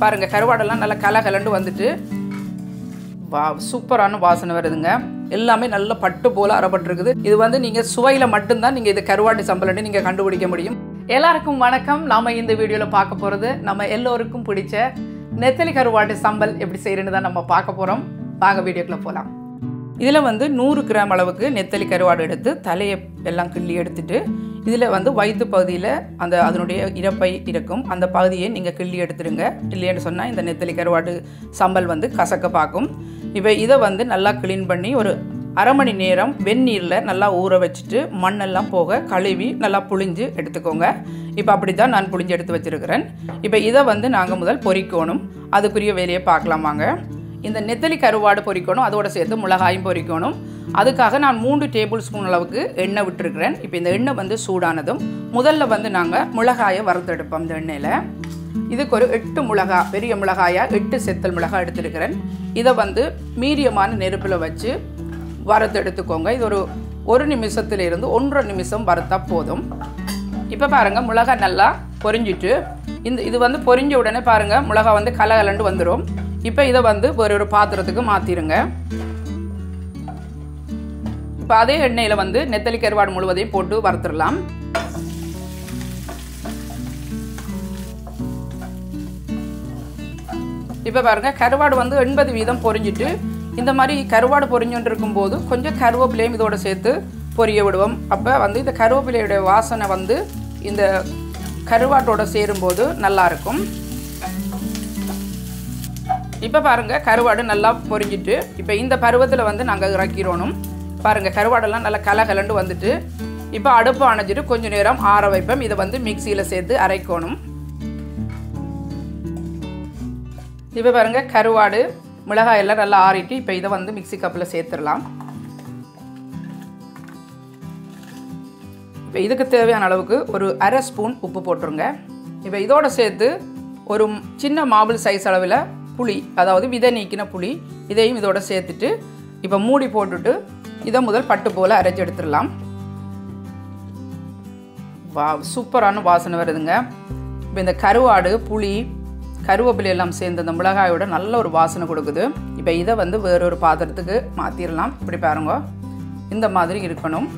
பாருங்க கருவாடெல்லாம் நல்லா கலகலண்டு வந்துட்டு வா சூப்பரான வாசனை வருதுங்க. எல்லாமே நல்ல பட்டு போல அரைப்பட்டிருக்குது. இது வந்து நீங்க சுவையில மட்டும்தான் நீங்க இது கருவாட்டு சம்பல்னு நீங்க கண்டுபிடிக்க முடியும். எல்லாருக்கும் வணக்கம். நாம இந்த வீடியோல பார்க்க போறது நம்ம எல்லோருக்கும் பிடிச்ச நெத்தலி கருவாட்டு சம்பல் எப்படி செய்யறதுன்னு தான் நம்ம பார்க்க போறோம். வாங்க வீடியோக்குள்ள போலாம். இதில் வந்து 100 கிராம் அளவுக்கு நெத்தலி கருவாடு எடுத்து தலையை எல்லாம் கிள்ளி எடுத்துட்டு இதில் வந்து வயிற்று பகுதியில் அதனுடைய இறப்பை இருக்கும் அந்த பகுதியை நீங்கள் கிள்ளி எடுத்துடுங்க. இல்லைன்னு சொன்னால் இந்த நெத்தலி கருவாடு சம்பல் வந்து கசக்க பார்க்கும். இப்போ இதை வந்து நல்லா க்ளீன் பண்ணி ஒரு அரை மணி நேரம் வெந்நீரில் நல்லா ஊற வச்சுட்டு மண்ணெல்லாம் போக கழுவி நல்லா புழிஞ்சு எடுத்துக்கோங்க. இப்போ அப்படி தான் நான் புழிஞ்சு எடுத்து வச்சுருக்கிறேன். இப்போ இதை வந்து நாங்கள் முதல் பொரிக்கணும். அதுக்குரிய வேலையை பார்க்கலாம் வாங்க. இந்த நெத்தலி கருவாடு பொரிக்கணும், அதோடு சேர்த்து மிளகாயும் பொரிக்கணும். அதுக்காக நான் 3 டேபிள் ஸ்பூன் அளவுக்கு எண்ணெய் விட்டுருக்கிறேன். இப்போ இந்த எண்ணெய் வந்து சூடானதும் முதல்ல வந்து நாங்கள் மிளகாயை வறுத்தெடுப்போம். இந்த எண்ணெயில் இதுக்கு ஒரு 8 மிளகாய், பெரிய மிளகாயாக 8 செத்தல் மிளகாய் எடுத்துருக்கிறேன். இதை வந்து மீடியமான நெருப்பில் வச்சு வறுத்து எடுத்துக்கோங்க. இது ஒரு நிமிஷத்துலேருந்து 1.5 நிமிஷம் வறுத்தா போதும். இப்போ பாருங்கள் மிளகாய் நல்லா பொரிஞ்சிட்டு இது வந்து பொரிஞ்ச உடனே பாருங்கள் மிளகாய் வந்து கலகலண்டு வந்துடும். இப்போ இதை வந்து ஒரு பாத்திரத்துக்கு மாற்றிடுங்க. இப்போ அதே எண்ணெயில் வந்து நெத்தலி கருவாடு முழுவதையும் போட்டு வறுத்துடலாம். இப்போ பாருங்கள் கருவாடு வந்து 80% பொரிஞ்சிட்டு இந்த மாதிரி கருவாடு பொரிஞ்சுட்டு இருக்கும்போது கொஞ்சம் கருவேப்பிலையும் இதோட சேர்த்து பொரிய விடுவோம். அப்போ வந்து இந்த கருவேப்பிலையோட வாசனை வந்து இந்த கருவாட்டோட சேரும்போது நல்லாயிருக்கும். இப்போ பாருங்கள் கருவாடு நல்லா பொரிஞ்சிட்டு இப்போ இந்த பருவத்தில் வந்து நாங்கள் இறக்கிடணும். பாருங்கள் கருவாடெல்லாம் நல்லா கலகலண்டு வந்துட்டு இப்போ அடுப்பு அணைஞ்சிட்டு கொஞ்சம் நேரம் ஆற வைப்போம். இதை வந்து மிக்சியில் சேர்த்து அரைக்கணும். இப்போ பாருங்கள் கருவாடு மிளகாய் எல்லாம் நல்லா ஆறிட்டு இப்போ இதை வந்து மிக்சி கப்பில் சேர்த்துடலாம். இப்போ இதுக்கு தேவையான அளவுக்கு ஒரு அரை ஸ்பூன் உப்பு போட்டுருங்க. இப்போ இதோடு சேர்த்து ஒரு சின்ன மாபிள் சைஸ் அளவில் புளி, அதாவது விதை நீக்கின புளி, இதையும் இதோட சேர்த்துட்டு இப்போ மூடி போட்டுட்டு இதை முதல் பட்டு போல் அரைச்சி எடுத்துடலாம். வா சூப்பரான வாசனை வருதுங்க. இப்போ இந்த கருவாடு புளி கருவேப்பிலை எல்லாம் சேர்ந்து அந்த மிளகாயோட நல்ல ஒரு வாசனை கொடுக்குது. இப்போ இதை வந்து வேறொரு பாத்திரத்துக்கு மாற்றிடலாம். இப்படி பாருங்க இந்த மாதிரி இருக்கணும்,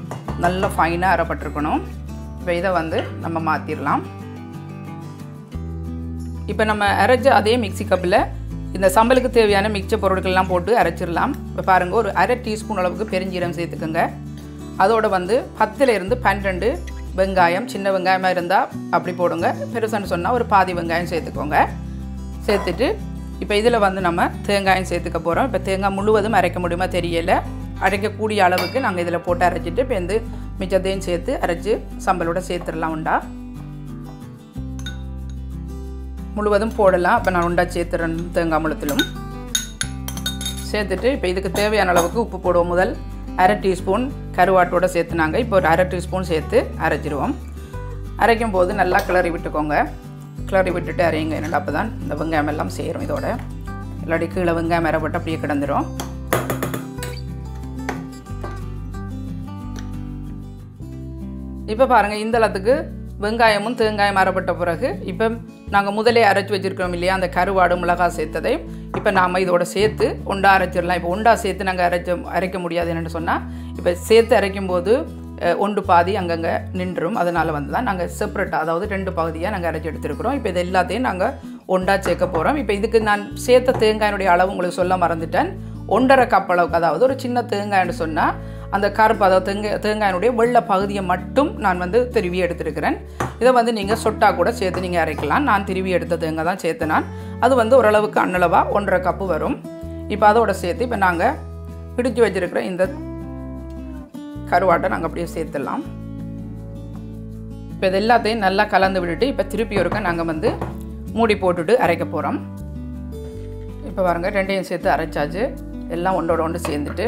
நல்ல ஃபைனாக அரைப்பட்டிருக்கணும். இப்போ இதை வந்து நம்ம மாற்றிடலாம். இப்போ நம்ம அரைச்ச அதே மிக்சி கப்பில் இந்த சம்பலுக்கு தேவையான மிக்சர் பொருட்கள்லாம் போட்டு அரைச்சிடலாம். இப்போ பாருங்கள் ஒரு அரை டீஸ்பூன் அளவுக்கு பெருஞ்சீரகம் சேர்த்துக்கோங்க. அதோடு வந்து 10லேருந்து 12 வெங்காயம், சின்ன வெங்காயமாக இருந்தால் அப்படி போடுங்க, பெருசான்னு சொன்னால் ஒரு பாதி வெங்காயம் சேர்த்துக்கோங்க. சேர்த்துட்டு இப்போ இதில் வந்து நம்ம தேங்காயம் சேர்த்துக்க போகிறோம். இப்போ தேங்காய் முழுவதும் அரைக்க முடியுமா தெரியலை, அரைக்கக்கூடிய அளவுக்கு நாங்கள் இதில் போட்டு அரைச்சிட்டு இப்போ இந்த மிச்சத்தையும் சேர்த்து அரைச்சி சம்பலோட சேர்த்துடலாம். உண்டா முழுவதும் போடலாம். இப்போ நான் உண்டா சேர்த்துறேன். தேங்காய் முழுத்திலும் சேர்த்துட்டு இப்போ இதுக்கு தேவையான அளவுக்கு உப்பு போடுவோம். முதல் அரை டீஸ்பூன் கருவாட்டோடு சேர்த்துனாங்க. இப்போ ஒரு அரை டீஸ்பூன் சேர்த்து அரைச்சிடுவோம். அரைக்கும் போது நல்லா கிளறி விட்டுக்கோங்க. கிளறி விட்டுட்டு அரையுங்க. என்னடா அப்போ தான் இந்த வெங்காயம் எல்லாம் சேரும். இதோட இல்லாட்டி கீழே வெங்காயம் அரைப்பட்டு அப்படியே கிடந்துடும். இப்போ பாருங்கள் இந்த அளத்துக்கு வெங்காயமும் தேங்காயம் அரைப்பட்ட பிறகு இப்போ நாங்கள் முதலே அரைச்சி வச்சுருக்கோம் இல்லையா, அந்த கருவாடு மிளகாய் சேர்த்ததையும் இப்போ நாம் இதோட சேர்த்து உண்டா அரைச்சிடலாம். இப்போ உண்டா சேர்த்து நாங்கள் அரைக்க முடியாது என்னென்னு சொன்னால் இப்போ சேர்த்து அரைக்கும் போது ஒன்று பாதி அங்கங்கே நின்றும். அதனால் வந்து தான் நாங்கள் செப்பரேட்டாக, அதாவது 2 பகுதியாக நாங்கள் அரைச்சி எடுத்துருக்குறோம். இப்போ இது எல்லாத்தையும் நாங்கள் ஒண்டா சேர்க்க போகிறோம். இப்போ இதுக்கு நான் சேர்த்த தேங்காயினுடைய அளவு உங்களுக்கு சொல்ல மறந்துட்டேன். 1.5 கப் அளவுக்கு, அதாவது ஒரு சின்ன தேங்காய்னு சொன்னால் அந்த கருப்பு, அதாவது தேங்காயினுடைய வெள்ளை பகுதியை மட்டும் நான் வந்து திருவி எடுத்துருக்கிறேன். இதை வந்து நீங்கள் சொட்டா கூட சேர்த்து நீங்கள் அரைக்கலாம். நான் திருவி எடுத்த தேங்காய் தான் சேர்த்து நான். அது வந்து ஓரளவுக்கு அன்னளவாக 1.5 கப்பு வரும். இப்போ அதோடு சேர்த்து இப்போ நாங்கள் பிடிச்சி வச்சுருக்கிற இந்த கருவாட்டை நாங்கள் அப்படியே சேர்த்துடலாம். இப்போ இது எல்லாத்தையும் நல்லா கலந்து விட்டுட்டு இப்போ திருப்பி ஒருக்க நாங்கள் வந்து மூடி போட்டுட்டு அரைக்க போகிறோம். இப்போ பாருங்கள் 2யும் சேர்த்து அரைச்சாச்சு. எல்லாம் ஒன்றோட ஒன்று சேர்ந்துட்டு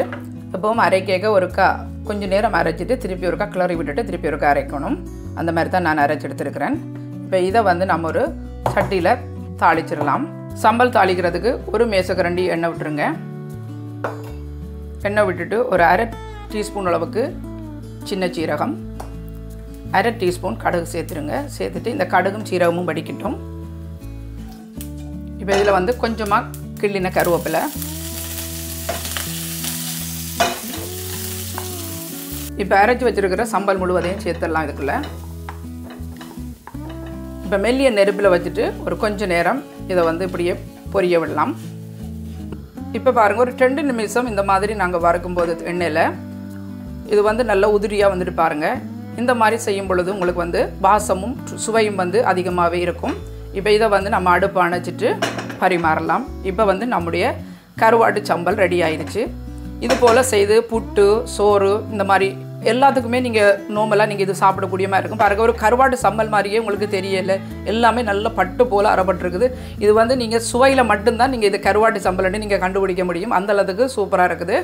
எப்பவும் அரைக்க ஒருக்கா கொஞ்சம் நேரம் அரைச்சிட்டு திருப்பி ஒருக்கா கிளறி விட்டுட்டு திருப்பி ஒருக்கா அரைக்கணும். அந்த மாதிரி தான் நான் அரைச்சி எடுத்துருக்கிறேன். இப்போ இதை வந்து நம்ம ஒரு சட்டியில் தாளிச்சிடலாம். சம்பல் தாளிக்கிறதுக்கு ஒரு மேசக்கரண்டி எண்ணெய் விட்டுருங்க. எண்ணெய் விட்டுட்டு ஒரு அரை டீஸ்பூன் அளவுக்கு சின்ன சீரகம், அரை டீஸ்பூன் கடுகு சேர்த்துருங்க. சேர்த்துட்டு இந்த கடுகும் சீரகமும் வடிக்கட்டும். இப்போ இதில் வந்து கொஞ்சமாக கிள்ளின கருவேப்பிலை, இப்போ அரைச்சி வச்சுருக்கிற சம்பல் முழுவதையும் சேர்த்துடலாம் இதுக்குள்ளே. இப்போ மெல்லிய நெருப்பில் வச்சுட்டு ஒரு கொஞ்சம் நேரம் இதை வந்து இப்படியே பொரிய விடலாம். இப்போ பாருங்கள், ஒரு 2 நிமிஷம் இந்த மாதிரி நாங்கள் வறுக்கும்போது எண்ணெயில் இது வந்து நல்ல உதிரியாக வந்துட்டு பாருங்கள். இந்த மாதிரி செய்யும் பொழுது உங்களுக்கு வந்து வாசமும் சுவையும் வந்து அதிகமாகவே இருக்கும். இப்போ இதை வந்து நம்ம அடுப்பு அணைச்சிட்டு பரிமாறலாம். இப்போ வந்து நம்முடைய கருவாட்டு சம்பல் ரெடி ஆயிடுச்சு. இது போல் செய்து புட்டு, சோறு இந்த மாதிரி எல்லாத்துக்குமே நீங்கள் நார்மலாக நீங்கள் இது சாப்பிடக்கூடிய மாதிரி இருக்கும். பாருங்கள், ஒரு கருவாட்டு சம்பல் மாதிரியே உங்களுக்கு தெரியலை. எல்லாமே நல்ல பட்டு போல் அரைப்பட்டிருக்குது. இது வந்து நீங்கள் சுவையில் மட்டும்தான் நீங்கள் இது கருவாட்டு சம்பல்னு நீங்கள் கண்டுபிடிக்க முடியும். அந்த அளவுக்கு சூப்பராக இருக்குது.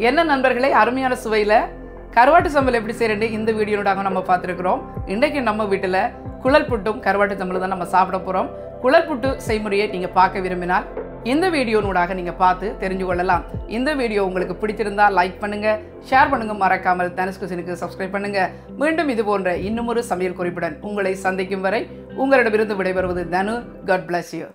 என்ன நண்பர்களே, அருமையான சுவையில் கருவாட்டு சம்பல் எப்படி செய்யறது இந்த வீடியோடாக நம்ம பார்த்துருக்குறோம். இன்றைக்கு நம்ம வீட்டில் குழல் புட்டும் கருவாட்டு சம்பல் தான் நம்ம சாப்பிட போகிறோம். குழல் புட்டு செய்முறையை நீங்கள் பார்க்க விரும்பினால் இந்த வீடியோனூடாக நீங்கள் பார்த்து தெரிஞ்சு கொள்ளலாம். இந்த வீடியோ உங்களுக்கு பிடிச்சிருந்தால் லைக் பண்ணுங்கள், ஷேர் பண்ணுங்கள், மறக்காமல் தனுஷ் கிச்சனுக்கு சப்ஸ்கிரைப் பண்ணுங்கள். மீண்டும் இது போன்ற இன்னும் ஒரு சமையல் குறிப்புடன் உங்களை சந்திக்கும் வரை உங்களிடமிருந்து விடைபெறுவது தனு. God bless you.